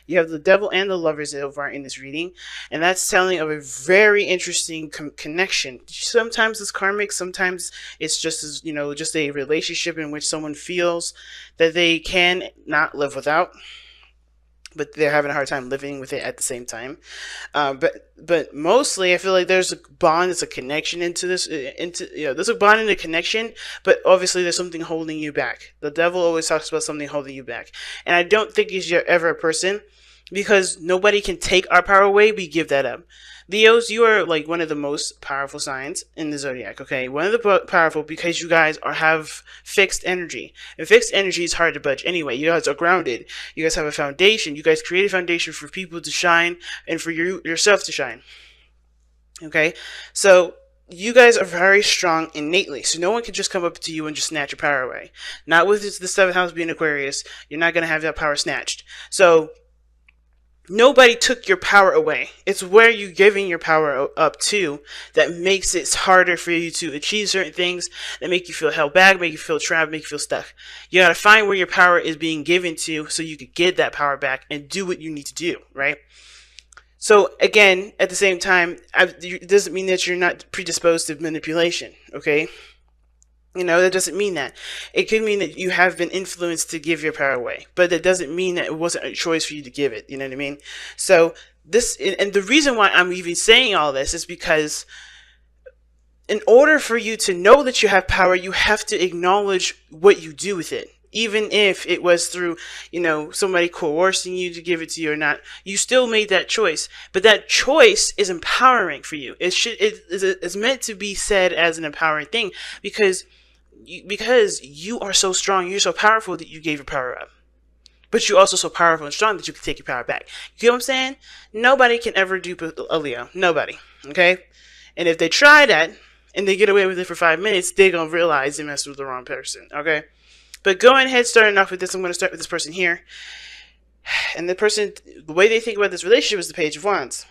You have the devil and the lovers so far in this reading, and that's telling of a very interesting connection. Sometimes it's karmic, sometimes it's just as just a relationship in which someone feels that they can not live without, but they're having a hard time living with it at the same time. But mostly, I feel like there's a bond, there's a connection into this, into there's a bond and a connection. But obviously, there's something holding you back. The devil always talks about something holding you back, and I don't think he's ever a person, because nobody can take our power away. We give that up. Leos, you are like one of the most powerful signs in the zodiac. Okay, one of the powerful because you guys have fixed energy, and fixed energy is hard to budge. Anyway, you guys are grounded. You guys have a foundation. You guys create a foundation for people to shine and for yourself to shine. Okay, so you guys are very strong innately, so no one can just come up to you and just snatch your power away. Not with the seventh house being Aquarius, you're not gonna have that power snatched. So nobody took your power away. It's where you're giving your power up to that makes it harder for you to achieve certain things, that make you feel held back, make you feel trapped, make you feel stuck. You gotta find where your power is being given to so you could get that power back and do what you need to do, right? So again, at the same time, it doesn't mean that you're not predisposed to manipulation, okay? That doesn't mean that. It could mean that you have been influenced to give your power away, but that doesn't mean that it wasn't a choice for you to give it. You know what I mean? So this, and the reason why I'm even saying all this is because in order for you to know that you have power, you have to acknowledge what you do with it. Even if it was through, somebody coercing you to give it to you or not, you still made that choice. But that choice is empowering for you. It's meant to be said as an empowering thing because you are so strong, you're so powerful that you gave your power up. But you're also so powerful and strong that you can take your power back. You get what I'm saying? Nobody can ever dupe a Leo. Nobody. Okay? And if they try that and they get away with it for 5 minutes, they're going to realize they messed with the wrong person. Okay? But going ahead, starting off with this, I'm going to start with this person here. And the way they think about this relationship is the Page of Wands.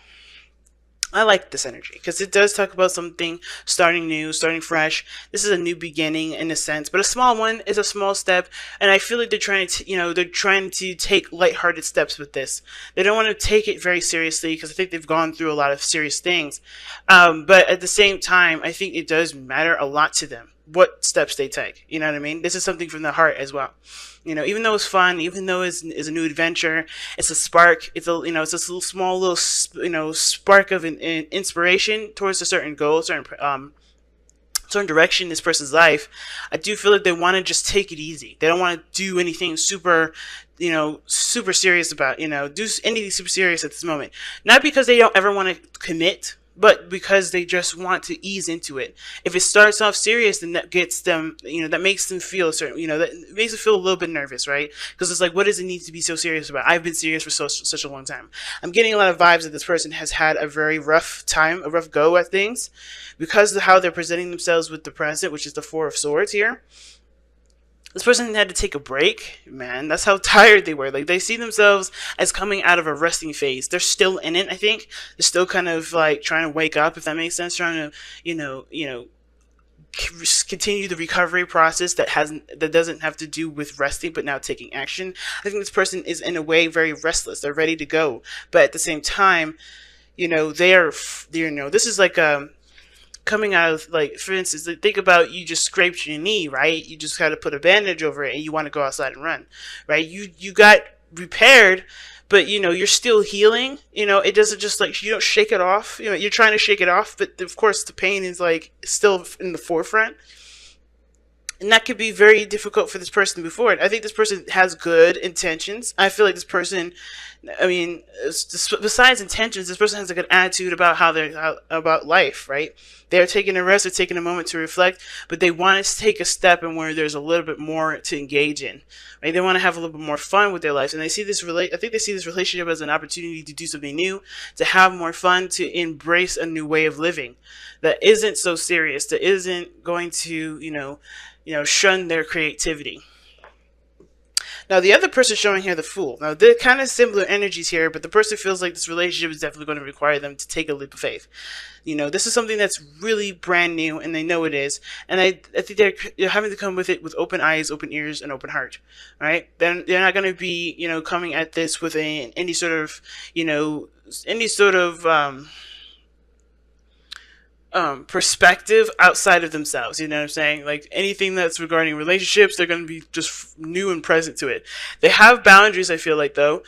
I like this energy because it does talk about something starting new, starting fresh. This is a new beginning in a sense, but a small one is a small step. And I feel like they're trying to take lighthearted steps with this. They don't want to take it very seriously because I think they've gone through a lot of serious things. But at the same time, I think it does matter a lot to them what steps they take. You know what I mean? This is something from the heart as well. Even though it's fun, even though it's a new adventure, it's a spark. It's it's a small little, spark of an inspiration towards a certain goal, certain direction in this person's life. I do feel like they want to just take it easy. They don't want to do anything super, super serious do anything super serious at this moment. Not because they don't ever want to commit, but because they just want to ease into it. If it starts off serious, then that gets them, that makes them feel certain, that makes them feel a little bit nervous, right? Because it's like, what does it need to be so serious about? I've been serious for such a long time. I'm getting a lot of vibes that this person has had a very rough time, a rough go at things, because of how they're presenting themselves with the present, which is the Four of Swords here. This person had to take a break, man. That's how tired they were. Like, they see themselves as coming out of a resting phase. They're still in it, I think. They're still kind of like trying to wake up, if that makes sense. Trying to, continue the recovery process that doesn't have to do with resting, but now taking action. I think this person is in a way very restless. They're ready to go, but at the same time, this is like coming out of, like, for instance, think about, you just scraped your knee, right? You just got to put a bandage over it and you want to go outside and run, right? You got repaired, but you're still healing. It doesn't just, like, you don't shake it off. You're trying to shake it off, but of course the pain is, like, still in the forefront. And that could be very difficult for this person to move forward. I think this person has good intentions. I feel like this person, besides intentions, this person has a good attitude about about life, right? They're taking a rest, they're taking a moment to reflect, but they want to take a step in where there's a little bit more to engage in, right? They want to have a little bit more fun with their lives, and I think they see this relationship as an opportunity to do something new, to have more fun, to embrace a new way of living that isn't so serious, that isn't going to, shun their creativity. Now, the other person showing here, the Fool. Now, they're kind of similar energies here, but the person feels like this relationship is definitely going to require them to take a leap of faith. You know, this is something that's really brand new, and they know it is. And I think they're having to come with it with open eyes, open ears, and open heart. Right? Then they're not going to be, coming at this with any sort of, any sort of perspective outside of themselves. You know what I'm saying? Like anything that's regarding relationships, they're going to be just new and present to it. They have boundaries, I feel like, though,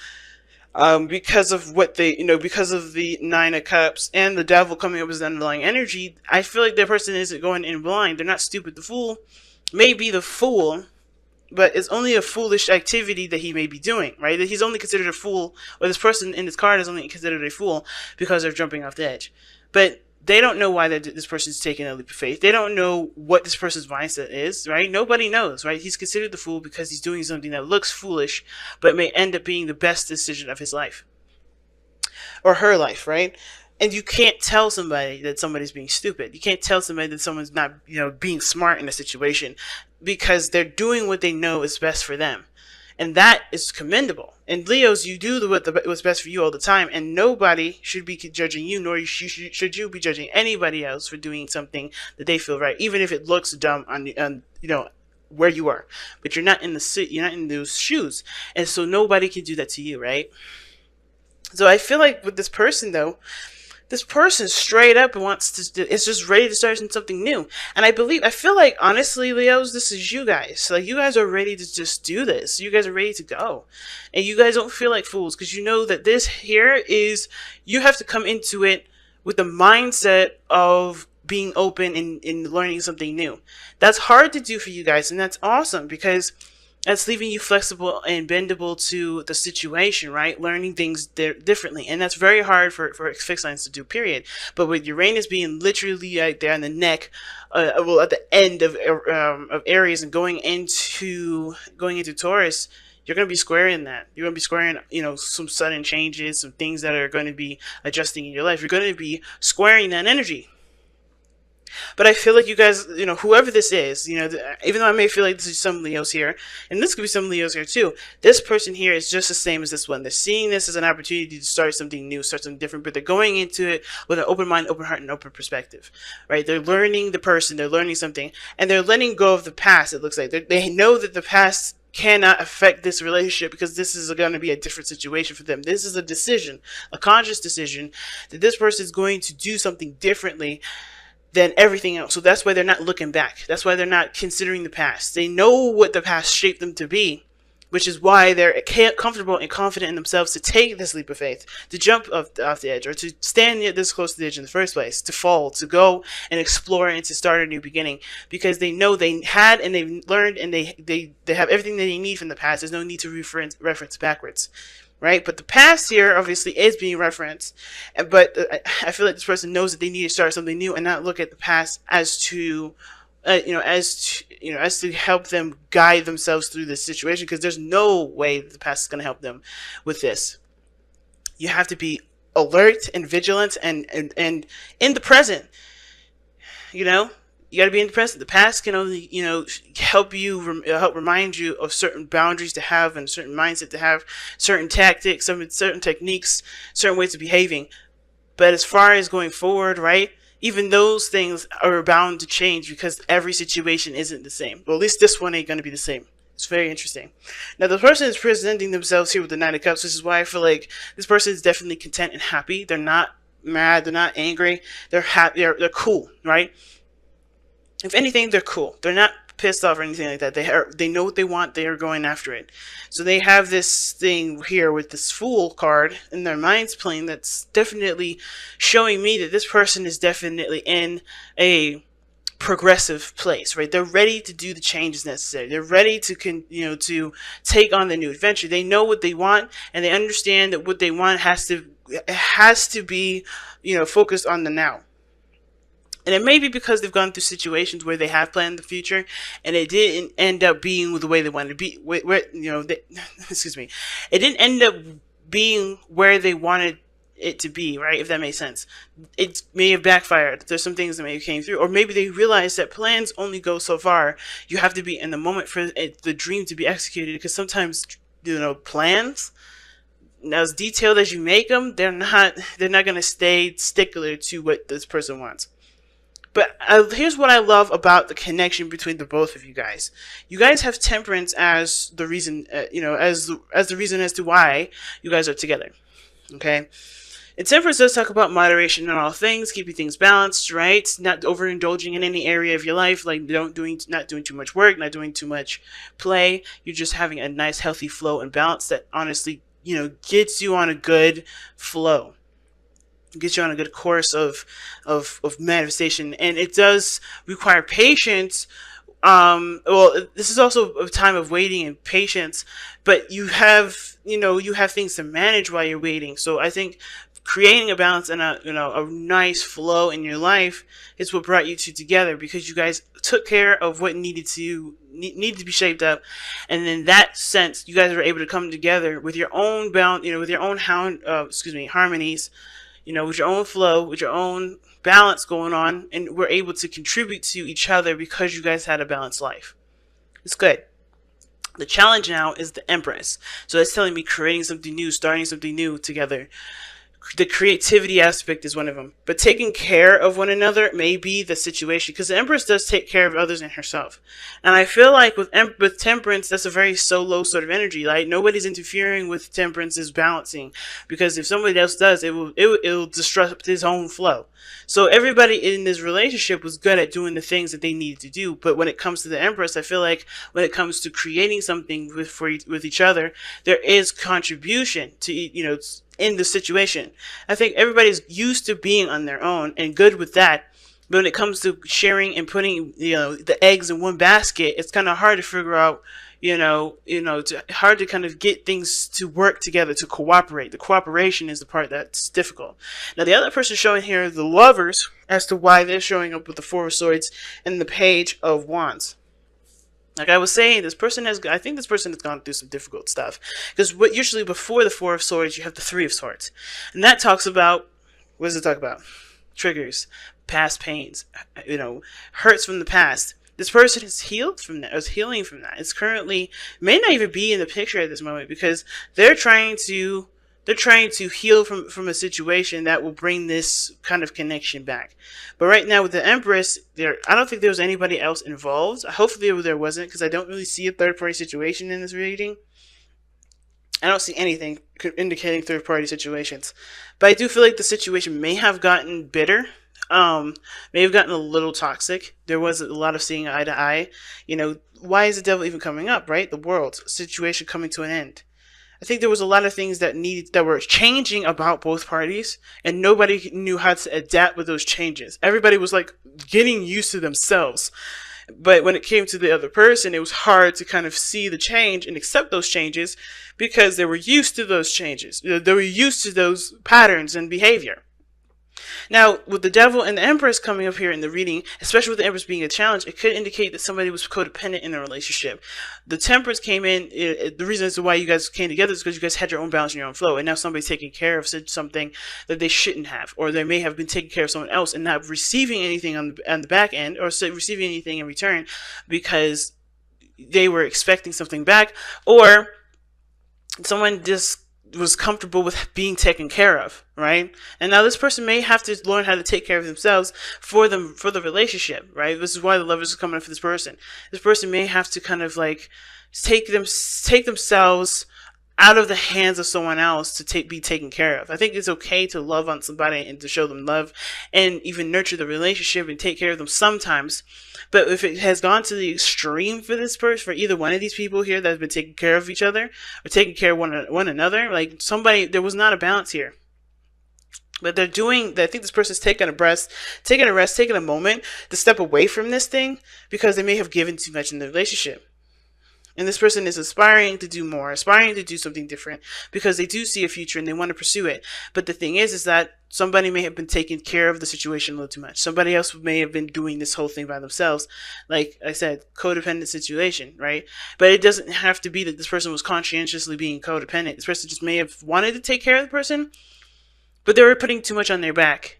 because of what they, because of the Nine of Cups and the Devil coming up as the underlying energy. I feel like that person isn't going in blind. They're not stupid. The Fool may be the fool, but it's only a foolish activity that he may be doing, right? That he's only considered a fool, or this person in this card is only considered a fool because they're jumping off the edge. But they don't know why this person's taking a leap of faith. They don't know what this person's mindset is, right? Nobody knows, right? He's considered the fool because he's doing something that looks foolish, but may end up being the best decision of his life. Or her life, right? And you can't tell somebody that somebody's being stupid. You can't tell somebody that someone's not, being smart in a situation, because they're doing what they know is best for them. And that is commendable. And Leos, you do what's best for you all the time, and nobody should be judging you, nor should you be judging anybody else for doing something that they feel right, even if it looks dumb on where you are. But you're not in those shoes, and so nobody can do that to you, right? So I feel like with this person, though, this person straight up wants to, is just ready to start something new. And I feel like, honestly, Leos, this is you guys. Like, you guys are ready to just do this. You guys are ready to go. And you guys don't feel like fools, because you know that this here is, you have to come into it with the mindset of being open and learning something new. That's hard to do for you guys, and that's awesome, because that's leaving you flexible and bendable to the situation, right? Learning things differently. And that's very hard for fixed signs to do, period. But with Uranus being literally right there on the neck, at the end of Aries, and going into Taurus, you're going to be squaring that. You're going to be squaring, some sudden changes, some things that are going to be adjusting in your life. You're going to be squaring that energy. But I feel like you guys, whoever this is, even though I may feel like this is some Leos here, and this could be some Leos here too, this person here is just the same as this one. They're seeing this as an opportunity to start something new, start something different, but they're going into it with an open mind, open heart, and open perspective, right? They're learning the person, they're learning something, and they're letting go of the past, it looks like. They know that the past cannot affect this relationship, because this is going to be a different situation for them. This is a decision, a conscious decision, that this person is going to do something differently than everything else. So that's why they're not looking back. That's why they're not considering the past. They know what the past shaped them to be, which is why they're comfortable and confident in themselves to take this leap of faith, to jump off the edge, or to stand this close to the edge in the first place, to fall, to go and explore, and to start a new beginning, because they know they had, and they've learned, and they have everything that they need from the past. There's no need to reference backwards. Right? But the past here obviously is being referenced, but I feel like this person knows that they need to start something new, and not look at the past as to help them guide themselves through this situation, because there's no way that the past is going to help them with this. You have to be alert and vigilant and in the present. You got to be in the present. The past can only, help remind you of certain boundaries to have, and a certain mindset to have, certain tactics, certain techniques, certain ways of behaving. But as far as going forward, right, even those things are bound to change, because every situation isn't the same. Well, at least this one ain't going to be the same. It's very interesting. Now, the person is presenting themselves here with the Nine of Cups. This is why I feel like this person is definitely content and happy. They're not mad. They're not angry. They're happy. They're cool, right? If anything, they're cool. They're not pissed off or anything like that. They know what they want. They are going after it. So they have this thing here with this Fool card in their mind's plane that's definitely showing me that this person is definitely in a progressive place, right? They're ready to do the changes necessary. They're ready to to take on the new adventure. They know what they want, and they understand that what they want has to be focused on the now. And it may be because they've gone through situations where they have planned the future, and it didn't end up being the way they wanted to be. Excuse me. It didn't end up being where they wanted it to be, right? If that makes sense. It may have backfired. There's some things that may have came through, or maybe they realized that plans only go so far. You have to be in the moment for the dream to be executed, because sometimes, plans, as detailed as you make them, they're not going to stay stickler to what this person wants. But here's what I love about the connection between the both of you guys. You guys have temperance as the reason, as the reason as to why you guys are together. Okay, and temperance does talk about moderation in all things, keeping things balanced, right? Not overindulging in any area of your life, like not doing too much work, not doing too much play. You're just having a nice, healthy flow and balance that honestly, gets you on a good flow. Get you on a good course of manifestation, and it does require patience. Well, this is also a time of waiting and patience, but you have things to manage while you're waiting. So I think creating a balance and a nice flow in your life is what brought you two together, because you guys took care of what needed to be shaped up, and in that sense, you guys were able to come together with your own balance, with your own harmonies, with your own flow, with your own balance going on, and we're able to contribute to each other because you guys had a balanced life. It's good. The challenge now is the Empress. So that's telling me creating something new, starting something new together. The creativity aspect is one of them. But taking care of one another may be the situation, because the Empress does take care of others and herself. And I feel like with Temperance, that's a very solo sort of energy. Like, nobody's interfering with Temperance's balancing, because if somebody else does, it will disrupt his own flow. So everybody in this relationship was good at doing the things that they needed to do. But when it comes to the Empress, I feel like when it comes to creating something with each other, there is contribution to, in the situation. I think everybody's used to being on their own and good with that. But when it comes to sharing and putting, the eggs in one basket, it's kind of hard to figure out, hard to kind of get things to work together, to cooperate. The cooperation is the part that's difficult. Now, the other person showing here, the Lovers, as to why they're showing up with the Four of Swords and the Page of Wands. Like I was saying, I think this person has gone through some difficult stuff. Because usually before the Four of Swords, you have the Three of Swords. And that talks about, what does it talk about? Triggers, past pains, hurts from the past. This person is healed from that, is healing from that. It's currently, may not even be in the picture at this moment, because they're trying to heal from a situation that will bring this kind of connection back. But right now with the Empress, I don't think there was anybody else involved. Hopefully there wasn't, because I don't really see a third-party situation in this reading. I don't see anything indicating third-party situations. But I do feel like the situation may have gotten bitter. May have gotten a little toxic. There was a lot of seeing eye to eye. Why is the Devil even coming up, right? The world situation coming to an end. I think there was a lot of things that were changing about both parties, and nobody knew how to adapt with those changes. Everybody was like getting used to themselves. But when it came to the other person, it was hard to kind of see the change and accept those changes, because they were used to those changes. They were used to those patterns and behavior. Now, with the Devil and the Empress coming up here in the reading, especially with the Empress being a challenge, it could indicate that somebody was codependent in a relationship. The Temperance came in, the reason as to why you guys came together is because you guys had your own balance and your own flow, and now somebody's taking care of something that they shouldn't have, or they may have been taking care of someone else and not receiving anything on the back end, or receiving anything in return because they were expecting something back, or someone just was comfortable with being taken care of, right? And now this person may have to learn how to take care of themselves for the relationship, right? This is why the Lovers is coming up for this person. This person may have to kind of like take themselves out of the hands of someone else to be taken care of. I think it's okay to love on somebody and to show them love and even nurture the relationship and take care of them sometimes. But if it has gone to the extreme for this person, for either one of these people here that have been taking care of each other or taking care of one another, like there was not a balance here. But I think this person's taking a rest, taking a moment to step away from this thing because they may have given too much in the relationship. And this person is aspiring to do more, aspiring to do something different because they do see a future and they want to pursue it. But the thing is that somebody may have been taking care of the situation a little too much. Somebody else may have been doing this whole thing by themselves. Like I said, codependent situation, right? But it doesn't have to be that this person was conscientiously being codependent. This person just may have wanted to take care of the person, but they were putting too much on their back.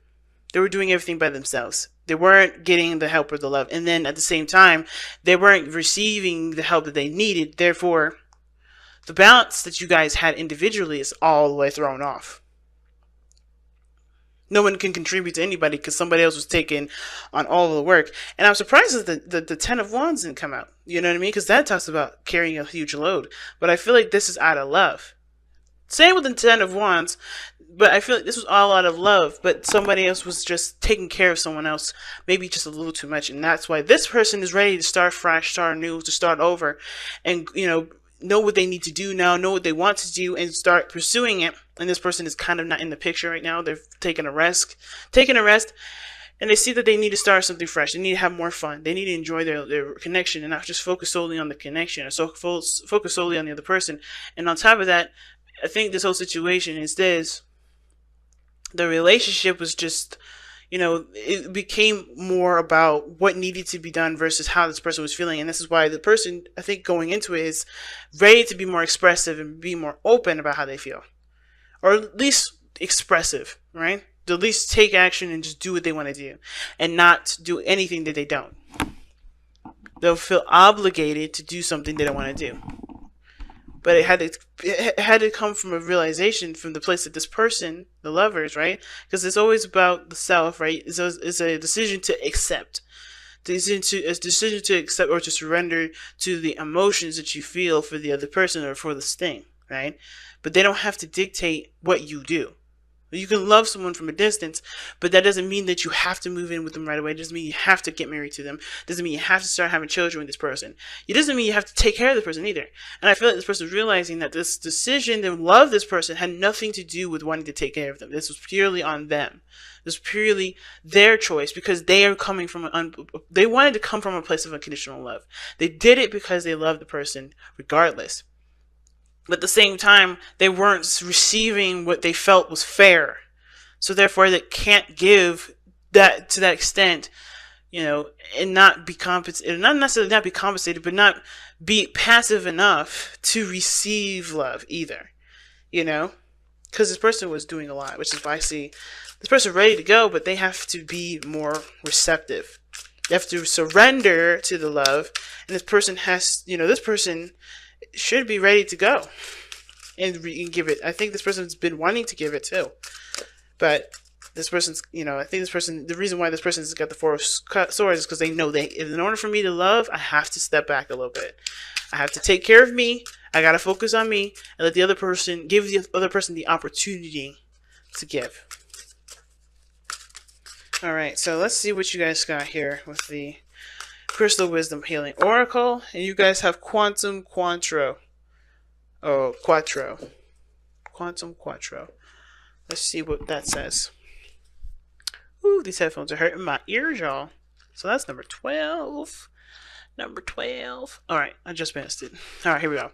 They were doing everything by themselves. They weren't getting the help or the love. And then at the same time, they weren't receiving the help that they needed. Therefore, the balance that you guys had individually is all the way thrown off. No one can contribute to anybody because somebody else was taking on all of the work. And I'm surprised that the Ten of Wands didn't come out. You know what I mean? Because that talks about carrying a huge load. But I feel like this is out of love. Same with the Ten of Wands. But I feel like this was all out of love. But somebody else was just taking care of someone else. Maybe just a little too much. And that's why this person is ready to start fresh, start new, to start over. And, know what they need to do now, know what they want to do, and start pursuing it. And this person is kind of not in the picture right now. They're taking a rest, and they see that they need to start something fresh. They need to have more fun. They need to enjoy their connection and not just focus solely on the connection, or so focus solely on the other person. And on top of that, I think this whole situation is this. The relationship was just, it became more about what needed to be done versus how this person was feeling. And this is why the person, I think, going into it is ready to be more expressive and be more open about how they feel. Or at least expressive, right? To at least take action and just do what they want to do. And not do anything that they don't. They'll feel obligated to do something they don't want to do. But it had to come from a realization from the place that this person, the lovers, right? Because it's always about the self, right? It's a decision to accept. A decision to accept or to surrender to the emotions that you feel for the other person or for this thing, right? But they don't have to dictate what you do. You can love someone from a distance, but that doesn't mean that you have to move in with them right away. It doesn't mean you have to get married to them. It doesn't mean you have to start having children with this person. It doesn't mean you have to take care of the person either. And I feel like this person is realizing that this decision to love this person had nothing to do with wanting to take care of them. This was purely on them. This was purely their choice because they are coming from they wanted to come from a place of unconditional love. They did it because they loved the person regardless. But at the same time, they weren't receiving what they felt was fair. So therefore, they can't give that to that extent, and not be compensated. Not necessarily not be compensated, but not be passive enough to receive love either. Because this person was doing a lot, which is why I see this person ready to go, but they have to be more receptive. They have to surrender to the love, and this person this person should be ready to go and give it. I think this person's been wanting to give it too, but this person's, I think this person, the reason why this person's got the Four of Swords is because they know in order for me to love, I have to step back a little bit. I have to take care of me. I got to focus on me and let the other person, give the other person the opportunity to give. All right, so let's see what you guys got here with the Crystal Wisdom Healing Oracle, and you guys have Quantum Quattro. Quantum Quattro. Let's see what that says. Ooh, these headphones are hurting my ears, y'all. So that's number 12. Number 12. All right, I just missed it. All right, here we go.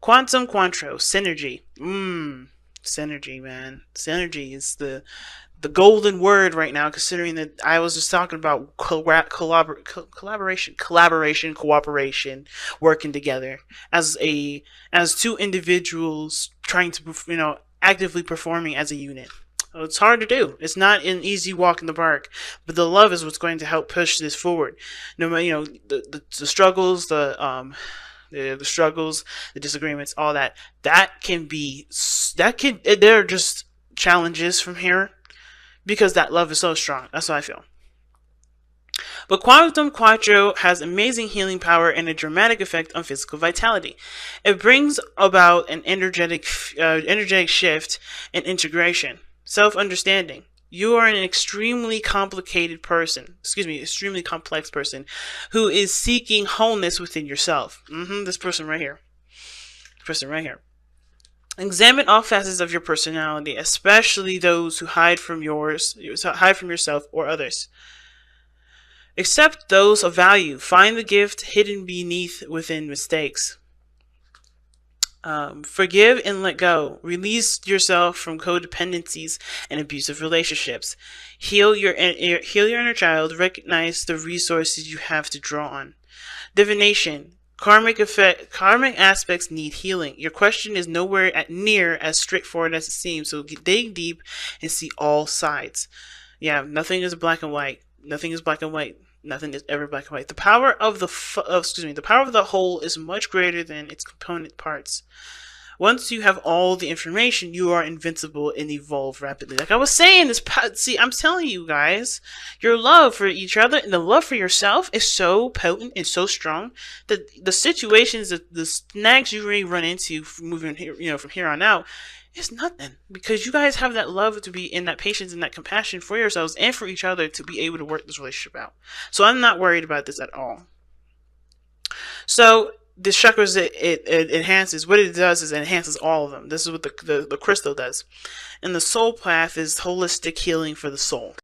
Quantum Quattro. Synergy. Synergy, man. Synergy is the golden word right now, considering that I was just talking about collaboration, cooperation, working together as two individuals trying to, actively performing as a unit. It's hard to do. It's not an easy walk in the park, but the love is what's going to help push this forward. No matter, the struggles, the struggles, the disagreements, all that they're just challenges from here. Because that love is so strong. That's what I feel. But Quantum Quattro has amazing healing power and a dramatic effect on physical vitality. It brings about an energetic shift and integration. Self-understanding. You are an extremely complex person who is seeking wholeness within yourself. This person right here. Examine all facets of your personality, especially those who hide from yourself or others. Accept those of value. Find the gift hidden within mistakes. Forgive and let go. Release yourself from codependencies and abusive relationships. Heal your inner child. Recognize the resources you have to draw on. Divination. Karmic aspects need healing. Your question is nowhere near as straightforward as it seems, so dig deep and see all sides. Yeah, nothing is black and white. Nothing is black and white. Nothing is ever black and white. The power of the power of the whole is much greater than its component parts. Once you have all the information, you are invincible and evolve rapidly. Like I was saying, see, I'm telling you guys, your love for each other and the love for yourself is so potent and so strong that the situations, the snags you may run into moving here, from here on out, it's nothing, because you guys have that love to be in, that patience and that compassion for yourselves and for each other to be able to work this relationship out. So I'm not worried about this at all. So the chakras, it enhances. What it does is it enhances all of them. This is what the crystal does. And the soul path is holistic healing for the soul.